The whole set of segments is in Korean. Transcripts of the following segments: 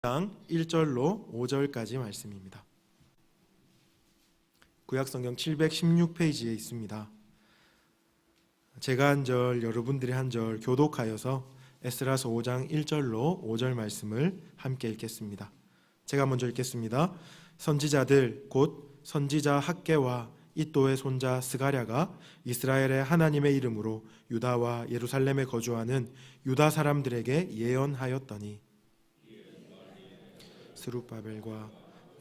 장 1절로 5절까지 말씀입니다. 구약성경 716페이지에 있습니다. 제가 한 절, 여러분들이 한 절 교독하여서 에스라서 5장 1절로 5절 말씀을 함께 읽겠습니다. 제가 먼저 읽겠습니다. 선지자들 곧 선지자 학개와 이또의 손자 스가랴가 이스라엘의 하나님의 이름으로 유다와 예루살렘에 거주하는 유다 사람들에게 예언하였더니 스룹바벨과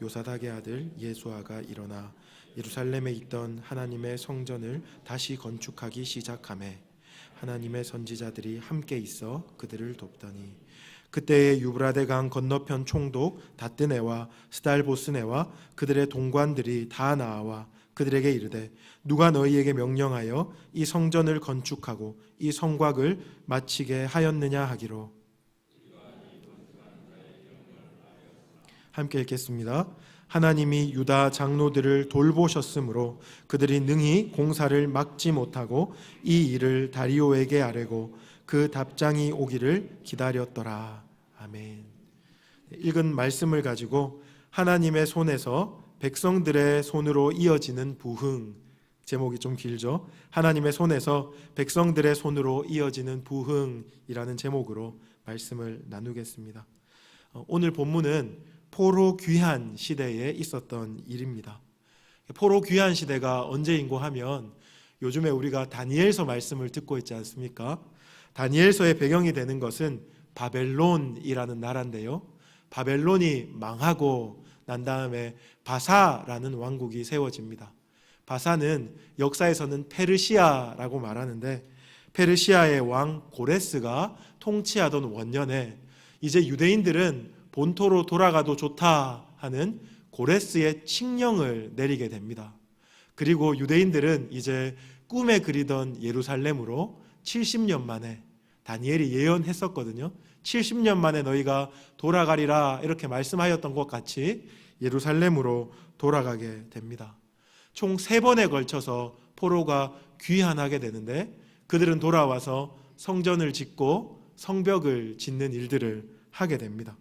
요사닥의 아들 예수아가 일어나 예루살렘에 있던 하나님의 성전을 다시 건축하기 시작하매 하나님의 선지자들이 함께 있어 그들을 돕더니 그때에 유브라데 강 건너편 총독 다뜨네와 스달보스네와 그들의 동관들이 다 나와 그들에게 이르되 누가 너희에게 명령하여 이 성전을 건축하고 이 성곽을 마치게 하였느냐 하기로. 함께 읽겠습니다. 하나님이 유다 장로들을 돌보셨으므로 그들이 능히 공사를 막지 못하고 이 일을 다리오에게 아뢰고 그 답장이 오기를 기다렸더라. 아멘. 읽은 말씀을 가지고 하나님의 손에서 백성들의 손으로 이어지는 부흥, 제목이 좀 길죠. 하나님의 손에서 백성들의 손으로 이어지는 부흥이라는 제목으로 말씀을 나누겠습니다. 오늘 본문은 포로 귀환 시대에 있었던 일입니다. 포로 귀환 시대가 언제인고 하면 요즘에 우리가 다니엘서 말씀을 듣고 있지 않습니까? 다니엘서의 배경이 되는 것은 바벨론이라는 나라인데요. 바벨론이 망하고 난 다음에 바사라는 왕국이 세워집니다. 바사는 역사에서는 페르시아라고 말하는데 페르시아의 왕 고레스가 통치하던 원년에 이제 유대인들은 본토로 돌아가도 좋다 하는 고레스의 칙령을 내리게 됩니다. 그리고 유대인들은 이제 꿈에 그리던 예루살렘으로 70년 만에, 다니엘이 예언했었거든요. 70년 만에 너희가 돌아가리라 이렇게 말씀하였던 것 같이 예루살렘으로 돌아가게 됩니다. 총 3번에 걸쳐서 포로가 귀환하게 되는데 그들은 돌아와서 성전을 짓고 성벽을 짓는 일들을 하게 됩니다.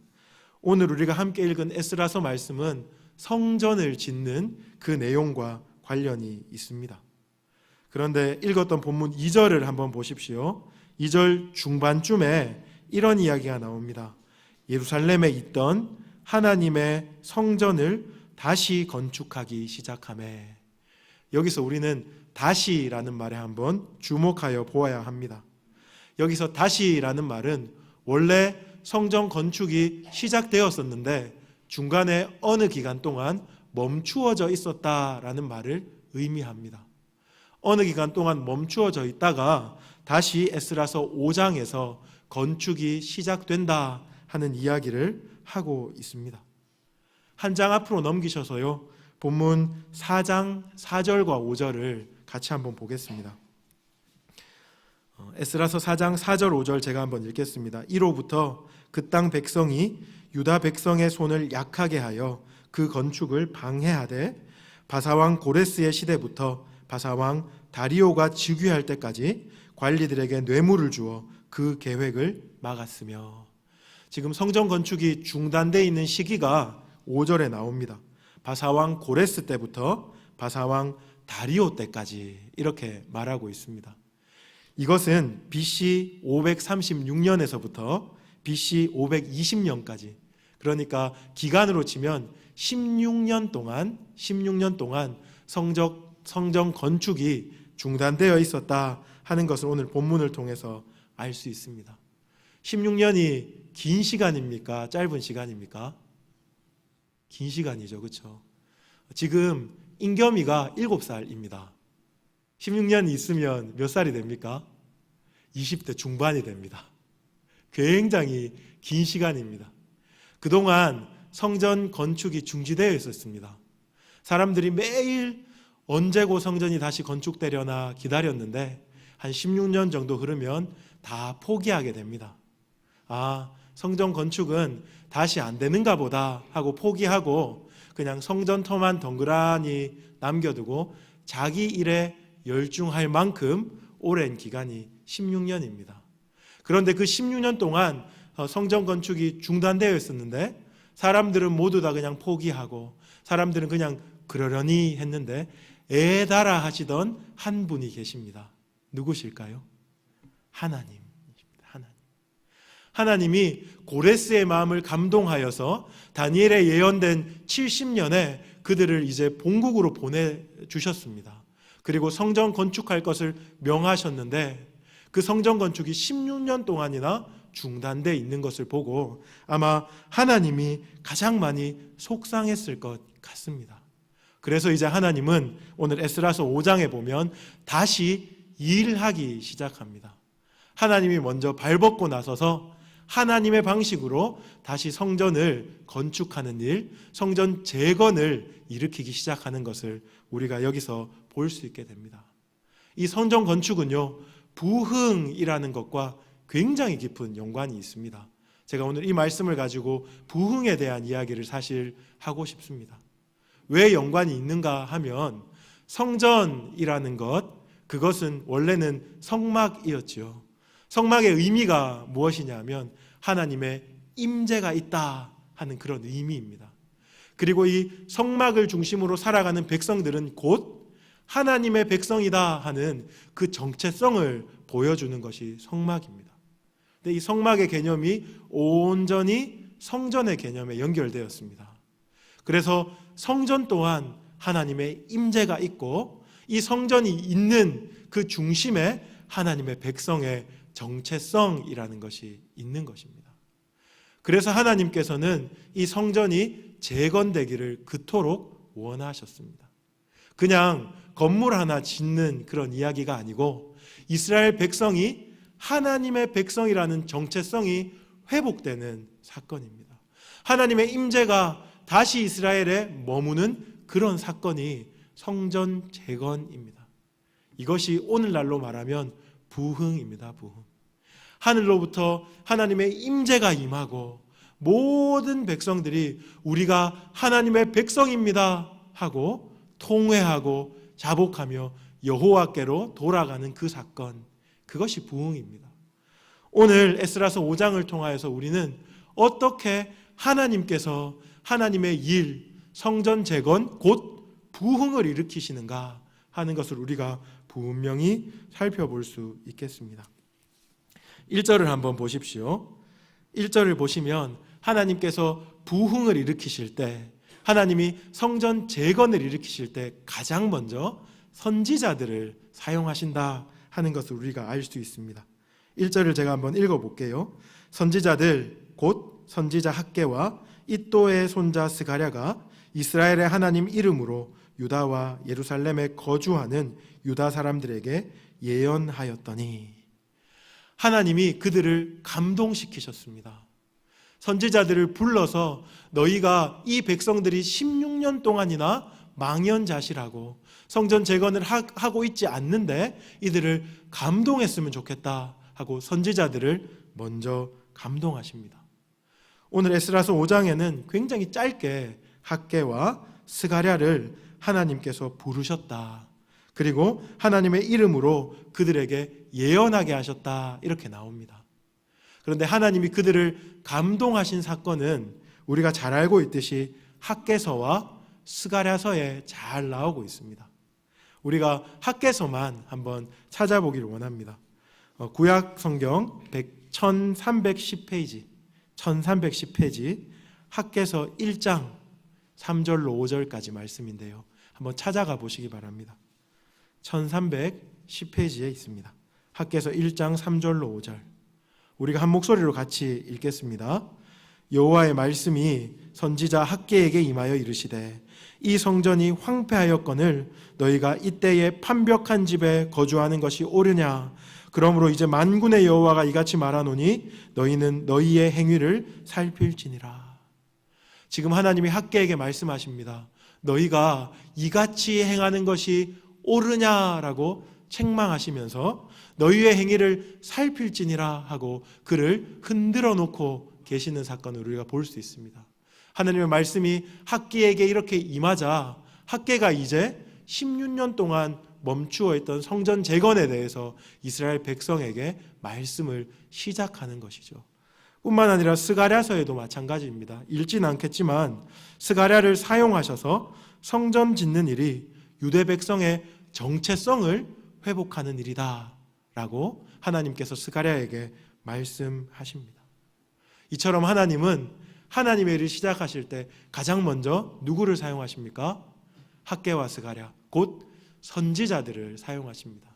오늘 우리가 함께 읽은 에스라서 말씀은 성전을 짓는 그 내용과 관련이 있습니다. 그런데 읽었던 본문 2절을 한번 보십시오. 2절 중반쯤에 이런 이야기가 나옵니다. 예루살렘에 있던 하나님의 성전을 다시 건축하기 시작하매. 여기서 우리는 다시라는 말에 한번 주목하여 보아야 합니다. 여기서 다시라는 말은 원래 성전 건축이 시작되었었는데 중간에 어느 기간 동안 멈추어져 있었다라는 말을 의미합니다. 어느 기간 동안 멈추어져 있다가 다시 에스라서 5장에서 건축이 시작된다 하는 이야기를 하고 있습니다. 한 장 앞으로 넘기셔서요. 본문 4장 4절과 5절을 같이 한번 보겠습니다. 에스라서 4장 4절 5절 제가 한번 읽겠습니다. 이로부터 그 땅 백성이 유다 백성의 손을 약하게 하여 그 건축을 방해하되 바사왕 고레스의 시대부터 바사왕 다리오가 즉위할 때까지 관리들에게 뇌물을 주어 그 계획을 막았으며. 지금 성전 건축이 중단되어 있는 시기가 5절에 나옵니다. 바사왕 고레스 때부터 바사왕 다리오 때까지 이렇게 말하고 있습니다. 이것은 BC 536년에서부터 BC 520년까지, 그러니까 기간으로 치면 16년 동안 성전 건축이 중단되어 있었다 하는 것을 오늘 본문을 통해서 알 수 있습니다. 16년이 긴 시간입니까? 짧은 시간입니까? 긴 시간이죠. 그렇죠? 지금 인겸이가 7살입니다. 16년이 있으면 몇 살이 됩니까? 20대 중반이 됩니다. 굉장히 긴 시간입니다. 그동안 성전 건축이 중지되어 있었습니다. 사람들이 매일 언제고 성전이 다시 건축되려나 기다렸는데 한 16년 정도 흐르면 다 포기하게 됩니다. 아, 성전 건축은 다시 안 되는가 보다 하고 포기하고 그냥 성전터만 덩그라니 남겨두고 자기 일에 열중할 만큼 오랜 기간이 16년입니다. 그런데 그 16년 동안 성전 건축이 중단되어 있었는데 사람들은 모두 다 그냥 포기하고 사람들은 그냥 그러려니 했는데 애달아 하시던 한 분이 계십니다. 누구실까요? 하나님이십니다. 하나님이 고레스의 마음을 감동하여서 다니엘의 예언된 70년에 그들을 이제 본국으로 보내주셨습니다. 그리고 성전 건축할 것을 명하셨는데 그 성전 건축이 16년 동안이나 중단되어 있는 것을 보고 아마 하나님이 가장 많이 속상했을 것 같습니다. 그래서 이제 하나님은 오늘 에스라서 5장에 보면 다시 일하기 시작합니다. 하나님이 먼저 발벗고 나서서 하나님의 방식으로 다시 성전을 건축하는 일, 성전 재건을 일으키기 시작하는 것을 우리가 여기서 볼 수 있게 됩니다. 이 성전 건축은요, 부흥이라는 것과 굉장히 깊은 연관이 있습니다. 제가 오늘 이 말씀을 가지고 부흥에 대한 이야기를 사실 하고 싶습니다. 왜 연관이 있는가 하면 성전이라는 것, 그것은 원래는 성막이었죠. 성막의 의미가 무엇이냐면 하나님의 임재가 있다 하는 그런 의미입니다. 그리고 이 성막을 중심으로 살아가는 백성들은 곧 하나님의 백성이다 하는 그 정체성을 보여주는 것이 성막입니다. 근데 이 성막의 개념이 온전히 성전의 개념에 연결되었습니다. 그래서 성전 또한 하나님의 임재가 있고 이 성전이 있는 그 중심에 하나님의 백성의 정체성이라는 것이 있는 것입니다. 그래서 하나님께서는 이 성전이 재건되기를 그토록 원하셨습니다. 그냥 건물 하나 짓는 그런 이야기가 아니고 이스라엘 백성이 하나님의 백성이라는 정체성이 회복되는 사건입니다. 하나님의 임재가 다시 이스라엘에 머무는 그런 사건이 성전 재건입니다. 이것이 오늘날로 말하면 부흥입니다. 부흥. 하늘로부터 하나님의 임재가 임하고 모든 백성들이 우리가 하나님의 백성입니다 하고 통회하고 자복하며 여호와께로 돌아가는 그 사건, 그것이 부흥입니다. 오늘 에스라서 5장을 통하여서 우리는 어떻게 하나님께서 하나님의 일, 성전 재건, 곧 부흥을 일으키시는가 하는 것을 우리가 분명히 살펴볼 수 있겠습니다. 1절을 한번 보십시오. 1절을 보시면 하나님께서 부흥을 일으키실 때, 하나님이 성전 재건을 일으키실 때 가장 먼저 선지자들을 사용하신다 하는 것을 우리가 알 수 있습니다. 1절을 제가 한번 읽어볼게요. 선지자들 곧 선지자 학개와 이또의 손자 스가랴가 이스라엘의 하나님 이름으로 유다와 예루살렘에 거주하는 유다 사람들에게 예언하였더니, 하나님이 그들을 감동시키셨습니다. 선지자들을 불러서 너희가 이 백성들이 16년 동안이나 망연자실하고 성전 재건을 하고 있지 않는데 이들을 감동했으면 좋겠다 하고 선지자들을 먼저 감동하십니다. 오늘 에스라서 5장에는 굉장히 짧게 학개와 스가랴를 하나님께서 부르셨다. 그리고 하나님의 이름으로 그들에게 예언하게 하셨다. 이렇게 나옵니다. 그런데 하나님이 그들을 감동하신 사건은 우리가 잘 알고 있듯이 학개서와 스가랴서에 잘 나오고 있습니다. 우리가 학개서만 한번 찾아보기를 원합니다. 구약 성경 1310페이지 1310페이지 학개서 1장 3절로 5절까지 말씀인데요. 한번 찾아가 보시기 바랍니다. 1310페이지에 있습니다. 학개서 1장 3절로 5절. 우리가 한 목소리로 같이 읽겠습니다. 여호와의 말씀이 선지자 학개에게 임하여 이르시되 이 성전이 황폐하였거늘 너희가 이때에 판벽한 집에 거주하는 것이 옳으냐? 그러므로 이제 만군의 여호와가 이같이 말하노니 너희는 너희의 행위를 살필지니라. 지금 하나님이 학개에게 말씀하십니다. 너희가 이같이 행하는 것이 옳으냐라고 책망하시면서 너희의 행위를 살필지니라 하고 그를 흔들어 놓고 계시는 사건을 우리가 볼 수 있습니다. 하나님의 말씀이 학개에게 이렇게 임하자 학개가 이제 16년 동안 멈추어 있던 성전 재건에 대해서 이스라엘 백성에게 말씀을 시작하는 것이죠. 뿐만 아니라 스가랴서에도 마찬가지입니다. 읽지는 않겠지만 스가랴를 사용하셔서 성전 짓는 일이 유대 백성의 정체성을 회복하는 일이다 라고 하나님께서 스가랴에게 말씀하십니다. 이처럼 하나님은 하나님의 일을 시작하실 때 가장 먼저 누구를 사용하십니까? 학개와 스가랴, 곧 선지자들을 사용하십니다.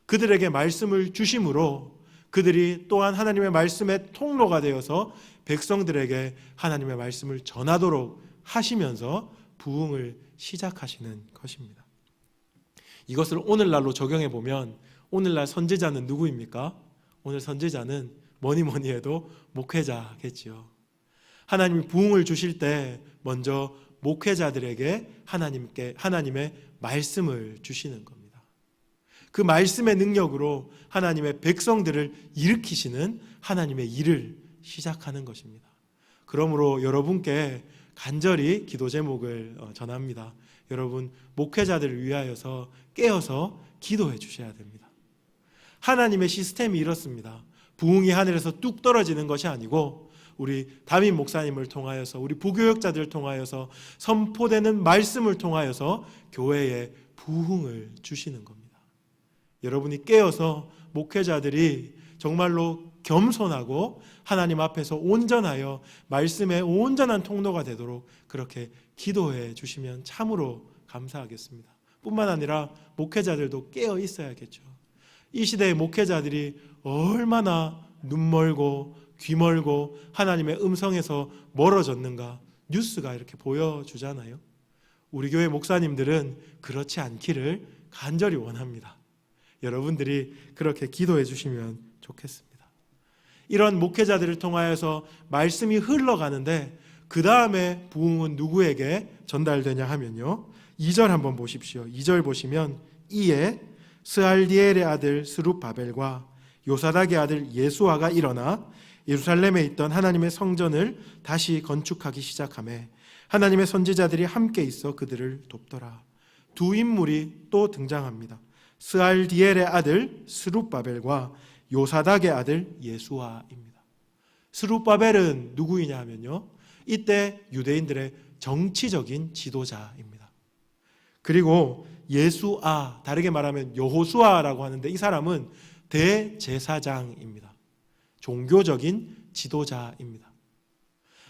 그들에게 말씀을 주심으로 그들이 또한 하나님의 말씀의 통로가 되어서 백성들에게 하나님의 말씀을 전하도록 하시면서 부흥을 시작하시는 것입니다. 이것을 오늘날로 적용해 보면 오늘날 선지자는 누구입니까? 오늘 선지자는 뭐니 해도 목회자겠지요. 하나님이 부흥을 주실 때 먼저 목회자들에게 하나님의 말씀을 주시는 겁니다. 그 말씀의 능력으로 하나님의 백성들을 일으키시는 하나님의 일을 시작하는 것입니다. 그러므로 여러분께 간절히 기도 제목을 전합니다. 여러분, 목회자들을 위하여서 깨어서 기도해 주셔야 됩니다. 하나님의 시스템이 이렇습니다. 부흥이 하늘에서 뚝 떨어지는 것이 아니고 우리 담임 목사님을 통하여서 우리 부교역자들을 통하여서 선포되는 말씀을 통하여서 교회에 부흥을 주시는 겁니다. 여러분이 깨어서 목회자들이 정말로 겸손하고 하나님 앞에서 온전하여 말씀의 온전한 통로가 되도록 그렇게 기도해 주시면 참으로 감사하겠습니다. 뿐만 아니라 목회자들도 깨어 있어야겠죠. 이 시대의 목회자들이 얼마나 눈멀고 귀멀고 하나님의 음성에서 멀어졌는가 뉴스가 이렇게 보여주잖아요. 우리 교회 목사님들은 그렇지 않기를 간절히 원합니다. 여러분들이 그렇게 기도해 주시면 좋겠습니다. 이런 목회자들을 통하여서 말씀이 흘러가는데 그 다음에 부흥은 누구에게 전달되냐 하면요, 2절 한번 보십시오. 2절 보시면 이에 스알디엘의 아들 스룹바벨과 요사닥의 아들 예수아가 일어나 예루살렘에 있던 하나님의 성전을 다시 건축하기 시작하며 하나님의 선지자들이 함께 있어 그들을 돕더라. 두 인물이 또 등장합니다. 스알디엘의 아들 스룹바벨과 요사닥의 아들 예수아입니다. 스룹바벨은 누구이냐 하면요, 이때 유대인들의 정치적인 지도자입니다. 그리고 예수아, 다르게 말하면 여호수아라고 하는데 이 사람은 대제사장입니다. 종교적인 지도자입니다.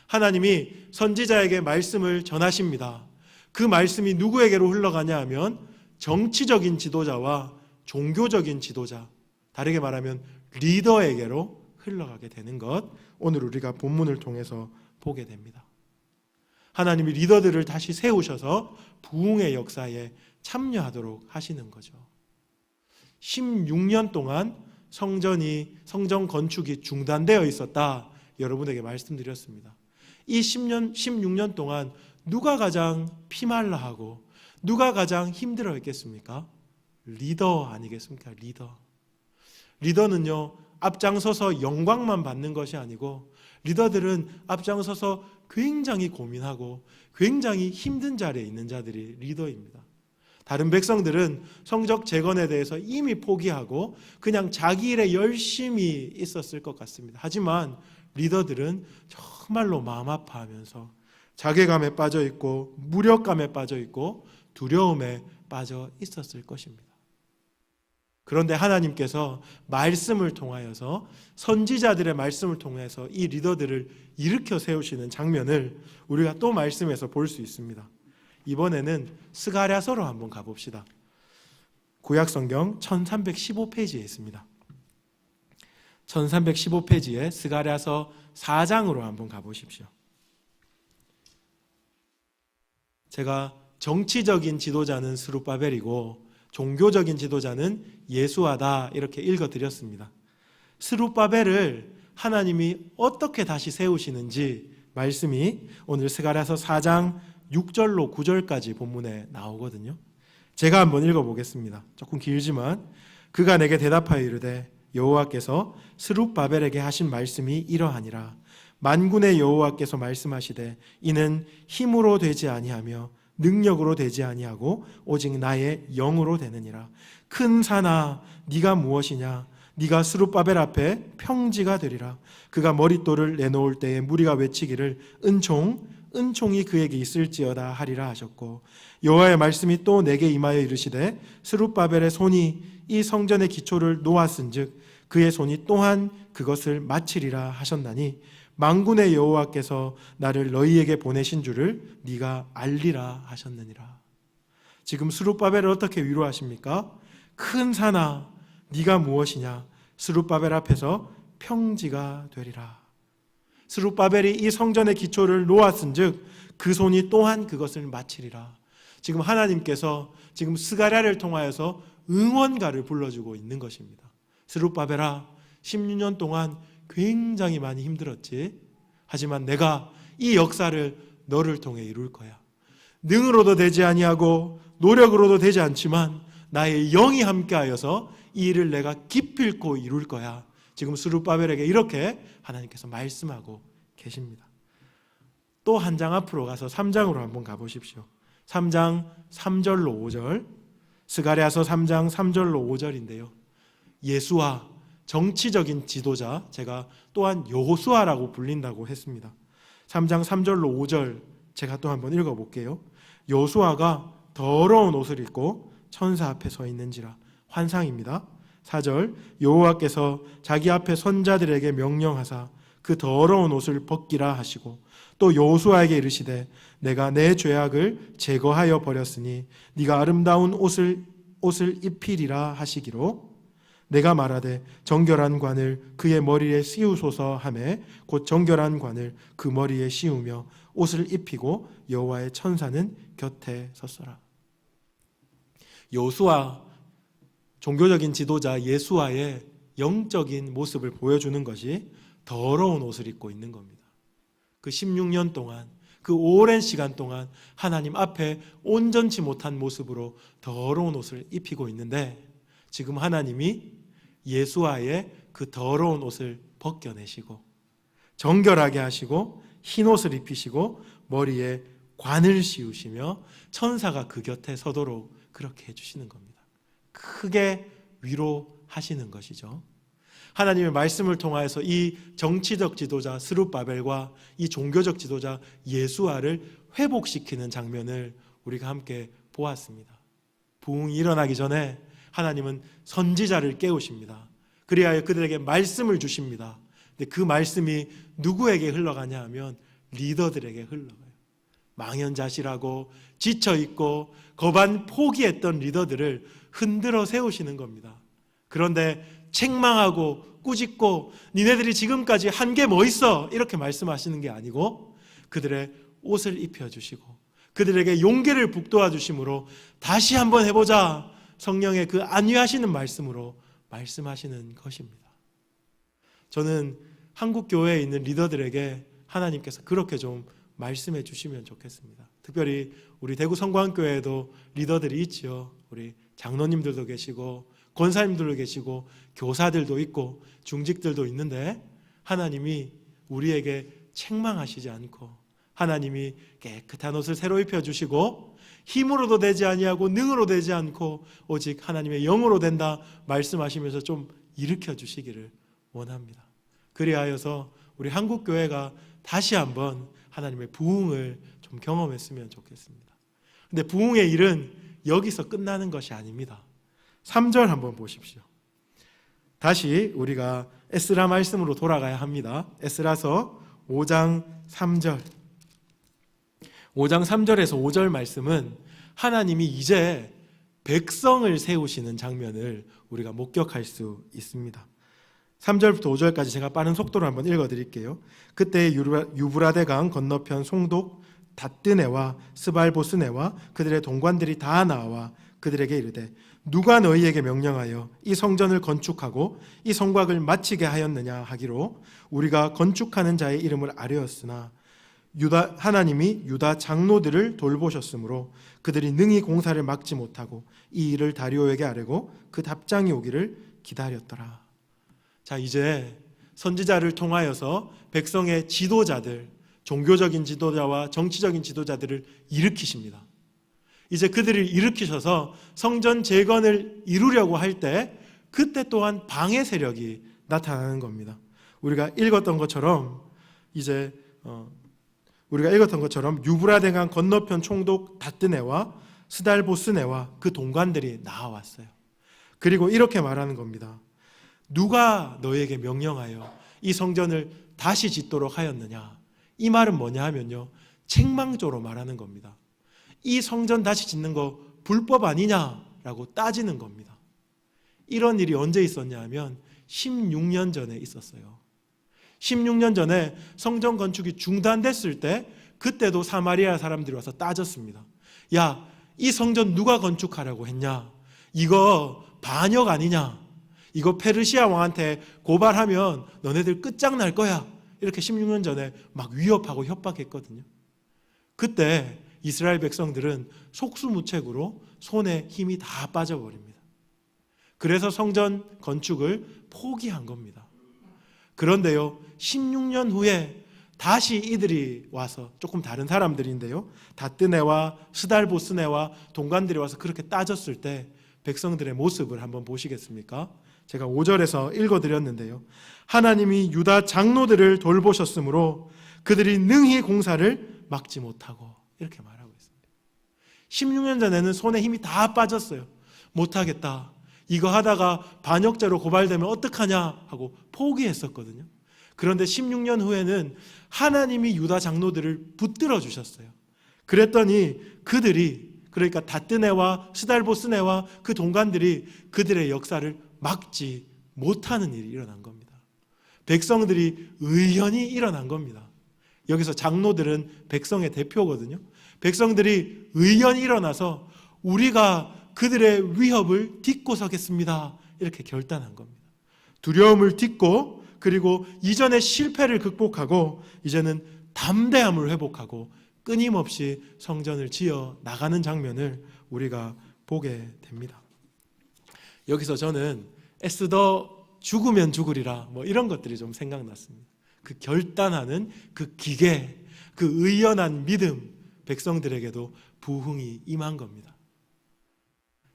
하나님이 선지자에게 말씀을 전하십니다. 그 말씀이 누구에게로 흘러가냐 하면 정치적인 지도자와 종교적인 지도자, 다르게 말하면 리더에게로 흘러가게 되는 것, 오늘 우리가 본문을 통해서 보게 됩니다. 하나님이 리더들을 다시 세우셔서 부흥의 역사에 참여하도록 하시는 거죠. 16년 동안 성전 건축이 중단되어 있었다, 여러분에게 말씀드렸습니다. 이 16년 동안 누가 가장 피말라하고 누가 가장 힘들어했겠습니까? 리더 아니겠습니까? 리더는요, 앞장서서 영광만 받는 것이 아니고 리더들은 앞장서서 굉장히 고민하고 굉장히 힘든 자리에 있는 자들이 리더입니다. 다른 백성들은 성적 재건에 대해서 이미 포기하고 그냥 자기 일에 열심히 있었을 것 같습니다. 하지만 리더들은 정말로 마음 아파하면서 자괴감에 빠져 있고 무력감에 빠져 있고 두려움에 빠져 있었을 것입니다. 그런데 하나님께서 말씀을 통하여서 선지자들의 말씀을 통해서 이 리더들을 일으켜 세우시는 장면을 우리가 또 말씀에서 볼 수 있습니다. 이번에는 스가랴서로 한번 가봅시다. 구약성경 1315페이지에 있습니다. 1315페이지에 스가랴서 4장으로 한번 가보십시오. 제가 정치적인 지도자는 스룹바벨이고 종교적인 지도자는 예수아다 이렇게 읽어드렸습니다. 스룹바벨을 하나님이 어떻게 다시 세우시는지 말씀이 오늘 스가랴서 4장 6절로 9절까지 본문에 나오거든요. 제가 한번 읽어보겠습니다. 조금 길지만 그가 내게 대답하여 이르되 여호와께서 스룹바벨에게 하신 말씀이 이러하니라. 만군의 여호와께서 말씀하시되 이는 힘으로 되지 아니하며 능력으로 되지 아니하고 오직 나의 영으로 되느니라. 큰 산아 네가 무엇이냐? 네가 스룹바벨 앞에 평지가 되리라. 그가 머릿돌을 내놓을 때에 무리가 외치기를 은총이 그에게 있을지어다 하리라 하셨고, 여호와의 말씀이 또 내게 임하여 이르시되 스룹바벨의 손이 이 성전의 기초를 놓았은즉 그의 손이 또한 그것을 마치리라 하셨나니 만군의 여호와께서 나를 너희에게 보내신 줄을 네가 알리라 하셨느니라. 지금 스룹바벨을 어떻게 위로하십니까? 큰 산아, 네가 무엇이냐? 스룹바벨 앞에서 평지가 되리라. 스룹바벨이 이 성전의 기초를 놓았은즉 그 손이 또한 그것을 마치리라. 지금 하나님께서 지금 스가랴를 통하여서 응원가를 불러주고 있는 것입니다. 스룹바벨아, 16년 동안 굉장히 많이 힘들었지. 하지만 내가 이 역사를 너를 통해 이룰 거야. 능으로도 되지 아니하고 노력으로도 되지 않지만 나의 영이 함께하여서 이 일을 내가 기필코 이룰 거야. 지금 스룹바벨에게 이렇게 하나님께서 말씀하고 계십니다. 또 한 장 앞으로 가서 3장으로 한번 가보십시오. 3장 3절로 5절, 스가랴서 3장 3절로 5절인데요. 예수와 정치적인 지도자, 제가 또한 여호수아라고 불린다고 했습니다. 3장 3절로 5절 제가 또 한번 읽어볼게요. 여호수아가 더러운 옷을 입고 천사 앞에 서 있는지라. 환상입니다. 4절, 여호와께서 자기 앞에 선자들에게 명령하사 그 더러운 옷을 벗기라 하시고 또 여호수아에게 이르시되 내가 내 죄악을 제거하여 버렸으니 네가 아름다운 옷을 입히리라 하시기로 내가 말하되 정결한 관을 그의 머리에 씌우소서 하매 곧 정결한 관을 그 머리에 씌우며 옷을 입히고 여호와의 천사는 곁에 섰어라. 여호수아, 종교적인 지도자 예수와의 영적인 모습을 보여주는 것이 더러운 옷을 입고 있는 겁니다. 그 16년 동안, 그 오랜 시간 동안 하나님 앞에 온전치 못한 모습으로 더러운 옷을 입히고 있는데 지금 하나님이 예수와의 그 더러운 옷을 벗겨내시고 정결하게 하시고 흰 옷을 입히시고 머리에 관을 씌우시며 천사가 그 곁에 서도록 그렇게 해주시는 겁니다. 크게 위로하시는 것이죠. 하나님의 말씀을 통하여서 이 정치적 지도자 스룹바벨과 이 종교적 지도자 예수아를 회복시키는 장면을 우리가 함께 보았습니다. 부흥이 일어나기 전에 하나님은 선지자를 깨우십니다. 그리하여 그들에게 말씀을 주십니다. 근데 그 말씀이 누구에게 흘러가냐 하면 리더들에게 흘러가요. 망연자실하고 지쳐있고 거반 포기했던 리더들을 흔들어 세우시는 겁니다. 그런데 책망하고 꾸짖고 니네들이 지금까지 한 게 뭐 있어? 이렇게 말씀하시는 게 아니고 그들의 옷을 입혀주시고 그들에게 용기를 북돋아 주심으로 다시 한번 해보자. 성령의 그 안위하시는 말씀으로 말씀하시는 것입니다. 저는 한국 교회에 있는 리더들에게 하나님께서 그렇게 좀 말씀해 주시면 좋겠습니다. 특별히 우리 대구 성광교회에도 리더들이 있지요. 우리 장로님들도 계시고 권사님들도 계시고 교사들도 있고 중직들도 있는데 하나님이 우리에게 책망하시지 않고 하나님이 깨끗한 옷을 새로 입혀주시고 힘으로도 되지 아니하고 능으로 되지 않고 오직 하나님의 영으로 된다 말씀하시면서 좀 일으켜 주시기를 원합니다. 그리하여서 우리 한국교회가 다시 한번 하나님의 부흥을 좀 경험했으면 좋겠습니다. 근데 부흥의 일은 여기서 끝나는 것이 아닙니다. 3절 한번 보십시오. 다시 우리가 에스라 말씀으로 돌아가야 합니다. 에스라서 5장 3절. 5장 3절에서 5절 말씀은 하나님이 이제 백성을 세우시는 장면을 우리가 목격할 수 있습니다. 3절부터 5절까지 제가 빠른 속도로 한번 읽어드릴게요. 그때 유브라데 강 건너편 송독 다뜨네와 스발보스네와 그들의 동관들이 다 나와 그들에게 이르되 누가 너희에게 명령하여 이 성전을 건축하고 이 성곽을 마치게 하였느냐 하기로 우리가 건축하는 자의 이름을 아뢰었으나 하나님이 유다 장로들을 돌보셨으므로 그들이 능히 공사를 막지 못하고 이 일을 다리오에게 아뢰고 그 답장이 오기를 기다렸더라. 자, 이제 선지자를 통하여서 백성의 지도자들, 종교적인 지도자와 정치적인 지도자들을 일으키십니다. 이제 그들을 일으키셔서 성전 재건을 이루려고 할 때 그때 또한 방해 세력이 나타나는 겁니다. 우리가 읽었던 것처럼 유브라데강 건너편 총독 다뜨네와 스달보스네와 그 동관들이 나와왔어요. 그리고 이렇게 말하는 겁니다. 누가 너에게 명령하여 이 성전을 다시 짓도록 하였느냐? 이 말은 뭐냐 하면요, 책망조로 말하는 겁니다. 이 성전 다시 짓는 거 불법 아니냐라고 따지는 겁니다. 이런 일이 언제 있었냐 하면 16년 전에 있었어요. 16년 전에 성전 건축이 중단됐을 때 그때도 사마리아 사람들이 와서 따졌습니다. 야, 이 성전 누가 건축하라고 했냐? 이거 반역 아니냐? 이거 페르시아 왕한테 고발하면 너네들 끝장날 거야. 이렇게 16년 전에 막 위협하고 협박했거든요. 그때 이스라엘 백성들은 속수무책으로 손에 힘이 다 빠져버립니다. 그래서 성전 건축을 포기한 겁니다. 그런데요, 16년 후에 다시 이들이 와서, 조금 다른 사람들인데요, 다뜨네와 스달보스네와 동관들이 와서 그렇게 따졌을 때 백성들의 모습을 한번 보시겠습니까? 제가 5절에서 읽어드렸는데요, 하나님이 유다 장로들을 돌보셨으므로 그들이 능히 공사를 막지 못하고, 이렇게 말하고 있습니다. 16년 전에는 손에 힘이 다 빠졌어요. 못하겠다, 이거 하다가 반역죄로 고발되면 어떡하냐 하고 포기했었거든요. 그런데 16년 후에는 하나님이 유다 장로들을 붙들어 주셨어요. 그랬더니 그들이, 그러니까 다뜨네와 스달보스네와 그 동관들이 그들의 역사를 막지 못하는 일이 일어난 겁니다. 백성들이 의연히 일어난 겁니다. 여기서 장로들은 백성의 대표거든요. 백성들이 의연히 일어나서 우리가 그들의 위협을 딛고 서겠습니다, 이렇게 결단한 겁니다. 두려움을 딛고, 그리고 이전의 실패를 극복하고 이제는 담대함을 회복하고 끊임없이 성전을 지어 나가는 장면을 우리가 보게 됩니다. 여기서 저는 에스더 죽으면 죽으리라, 이런 것들이 좀 생각났습니다. 그 결단하는 그 기계, 그 의연한 믿음, 백성들에게도 부흥이 임한 겁니다.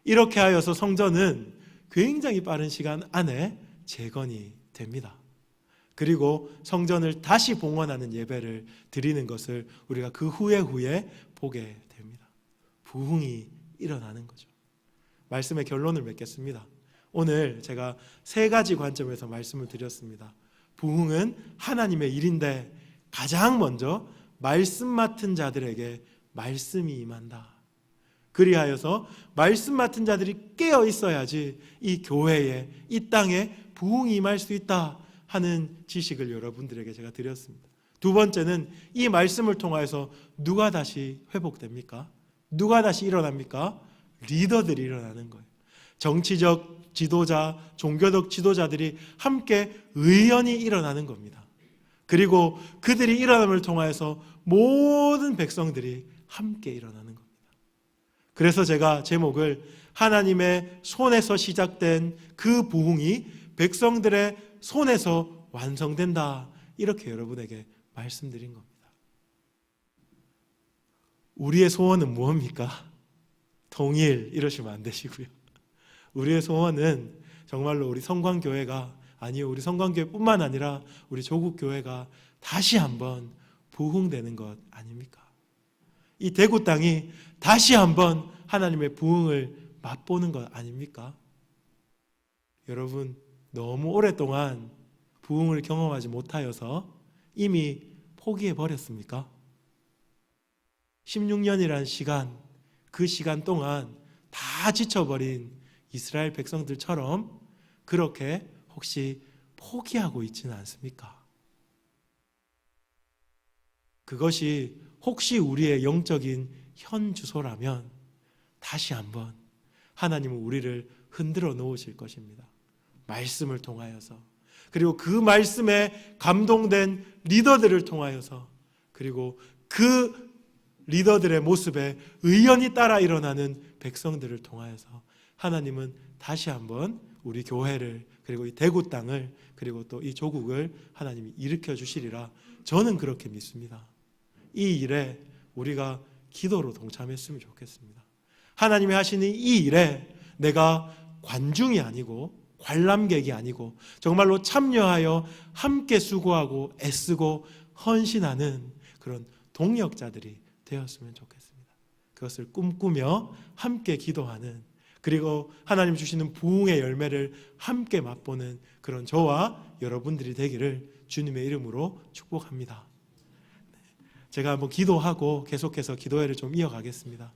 이렇게 하여서 성전은 굉장히 빠른 시간 안에 재건이 됩니다. 그리고 성전을 다시 봉헌하는 예배를 드리는 것을 우리가 그 후에 보게 됩니다. 부흥이 일어나는 거죠. 말씀의 결론을 맺겠습니다. 오늘 제가 3가지 관점에서 말씀을 드렸습니다. 부흥은 하나님의 일인데 가장 먼저 말씀 맡은 자들에게 말씀이 임한다. 그리하여서 말씀 맡은 자들이 깨어 있어야지 이 교회에, 이 땅에 부흥이 임할 수 있다 하는 지식을 여러분들에게 제가 드렸습니다. 2번째는 이 말씀을 통하여서 누가 다시 회복됩니까? 누가 다시 일어납니까? 리더들이 일어나는 거예요. 정치적 지도자, 종교적 지도자들이 함께 의연히 일어나는 겁니다. 그리고 그들이 일어남을 통하여서 모든 백성들이 함께 일어나는 겁니다. 그래서 제가 제목을 하나님의 손에서 시작된 그 부흥이 백성들의 손에서 완성된다, 이렇게 여러분에게 말씀드린 겁니다. 우리의 소원은 무엇입니까? 통일 이러시면 안 되시고요. 우리의 소원은 정말로 우리 성광교회가, 아니요, 우리 성광교회뿐만 아니라 우리 조국교회가 다시 한번 부흥되는 것 아닙니까? 이 대구 땅이 다시 한번 하나님의 부흥을 맛보는 것 아닙니까? 여러분, 너무 오랫동안 부흥을 경험하지 못하여서 이미 포기해 버렸습니까? 16년이라는 시간, 그 시간 동안 다 지쳐버린 이스라엘 백성들처럼 그렇게 혹시 포기하고 있지는 않습니까? 그것이 혹시 우리의 영적인 현 주소라면 다시 한번 하나님은 우리를 흔들어 놓으실 것입니다. 말씀을 통하여서, 그리고 그 말씀에 감동된 리더들을 통하여서, 그리고 그 리더들의 모습에 의연히 따라 일어나는 백성들을 통하여서 하나님은 다시 한번 우리 교회를, 그리고 이 대구 땅을, 그리고 또 이 조국을 하나님이 일으켜 주시리라 저는 그렇게 믿습니다. 이 일에 우리가 기도로 동참했으면 좋겠습니다. 하나님이 하시는 이 일에 내가 관중이 아니고 관람객이 아니고 정말로 참여하여 함께 수고하고 애쓰고 헌신하는 그런 동역자들이 되었으면 좋겠습니다. 그것을 꿈꾸며 함께 기도하는, 그리고 하나님 주시는 부흥의 열매를 함께 맛보는 그런 저와 여러분들이 되기를 주님의 이름으로 축복합니다. 제가 한번 기도하고 계속해서 기도회를 좀 이어가겠습니다.